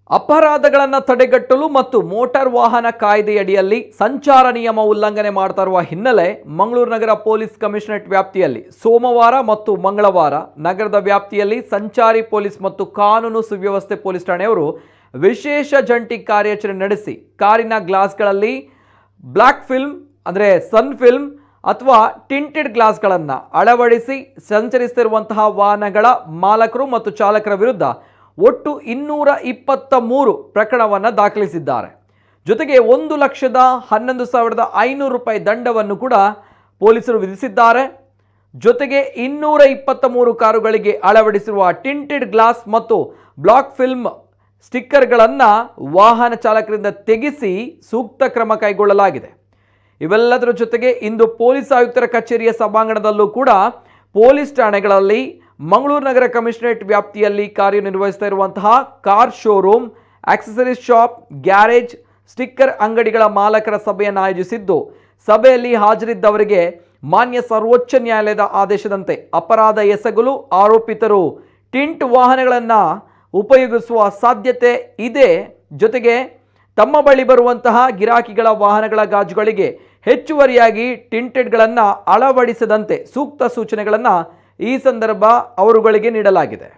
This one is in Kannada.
ಅಪರಾಧಗಳನ್ನು ತಡೆಗಟ್ಟಲು ಮತ್ತು ಮೋಟಾರ್ ವಾಹನ ಕಾಯ್ದೆಯಡಿಯಲ್ಲಿ ಸಂಚಾರ ನಿಯಮ ಉಲ್ಲಂಘನೆ ಮಾಡ್ತಾ ಇರುವ ಹಿನ್ನೆಲೆ ಮಂಗಳೂರು ನಗರ ಪೊಲೀಸ್ ಕಮಿಷನರೇಟ್ ವ್ಯಾಪ್ತಿಯಲ್ಲಿ ಸೋಮವಾರ ಮತ್ತು ಮಂಗಳವಾರ ನಗರದ ವ್ಯಾಪ್ತಿಯಲ್ಲಿ ಸಂಚಾರಿ ಪೊಲೀಸ್ ಮತ್ತು ಕಾನೂನು ಸುವ್ಯವಸ್ಥೆ ಪೊಲೀಸ್ ಠಾಣೆಯವರು ವಿಶೇಷ ಜಂಟಿ ಕಾರ್ಯಾಚರಣೆ ನಡೆಸಿ ಕಾರಿನ ಗ್ಲಾಸ್ಗಳಲ್ಲಿ ಬ್ಲಾಕ್ ಫಿಲ್ಮ್ ಅಂದರೆ ಸನ್ ಫಿಲ್ಮ್ ಅಥವಾ ಟಿಂಟೆಡ್ ಗ್ಲಾಸ್ಗಳನ್ನು ಅಳವಡಿಸಿ ಸಂಚರಿಸುತ್ತಿರುವಂತಹ ವಾಹನಗಳ ಮಾಲಕರು ಮತ್ತು ಚಾಲಕರ ವಿರುದ್ಧ ಒಟ್ಟು 223 ಪ್ರಕರಣವನ್ನು ದಾಖಲಿಸಿದ್ದಾರೆ. ಜೊತೆಗೆ 1,11,500 ರೂಪಾಯಿ ದಂಡವನ್ನು ಕೂಡ ಪೊಲೀಸರು ವಿಧಿಸಿದ್ದಾರೆ. ಜೊತೆಗೆ 223 ಕಾರುಗಳಿಗೆ ಅಳವಡಿಸಿರುವ ಟಿಂಟೆಡ್ ಗ್ಲಾಸ್ ಮತ್ತು ಬ್ಲಾಕ್ ಫಿಲ್ಮ್ ಸ್ಟಿಕ್ಕರ್ಗಳನ್ನು ವಾಹನ ಚಾಲಕರಿಂದ ತೆಗೆಸಿ ಸೂಕ್ತ ಕ್ರಮ ಕೈಗೊಳ್ಳಲಾಗಿದೆ. ಇವೆಲ್ಲದರ ಜೊತೆಗೆ ಇಂದು ಪೊಲೀಸ್ ಆಯುಕ್ತರ ಕಚೇರಿಯ ಸಭಾಂಗಣದಲ್ಲೂ ಕೂಡ ಪೊಲೀಸ್ ಠಾಣೆಗಳಲ್ಲಿ ಮಂಗಳೂರು ನಗರ ಕಮಿಷನರೇಟ್ ವ್ಯಾಪ್ತಿಯಲ್ಲಿ ಕಾರ್ಯನಿರ್ವಹಿಸ್ತಾ ಇರುವಂತಹ car showroom, accessories shop, garage, sticker ಅಂಗಡಿಗಳ ಮಾಲಕರ ಸಭೆಯನ್ನು ಆಯೋಜಿಸಿದ್ದು, ಸಭೆಯಲ್ಲಿ ಹಾಜರಿದ್ದವರಿಗೆ ಮಾನ್ಯ ಸರ್ವೋಚ್ಚ ನ್ಯಾಯಾಲಯದ ಆದೇಶದಂತೆ ಅಪರಾಧ ಎಸಗಲು ಆರೋಪಿತರು ಟಿಂಟ್ ವಾಹನಗಳನ್ನು ಉಪಯೋಗಿಸುವ ಸಾಧ್ಯತೆ ಇದೆ. ಜೊತೆಗೆ ತಮ್ಮ ಬಳಿ ಬರುವಂತಹ ಗಿರಾಕಿಗಳ ವಾಹನಗಳ ಗಾಜುಗಳಿಗೆ ಹೆಚ್ಚುವರಿಯಾಗಿ ಟಿಂಟೆಡ್ಗಳನ್ನು ಅಳವಡಿಸದಂತೆ ಸೂಕ್ತ ಸೂಚನೆಗಳನ್ನು ಈ ಸಂದರ್ಭ ಅವರುಗಳಿಗೆ ನೀಡಲಾಗಿದೆ.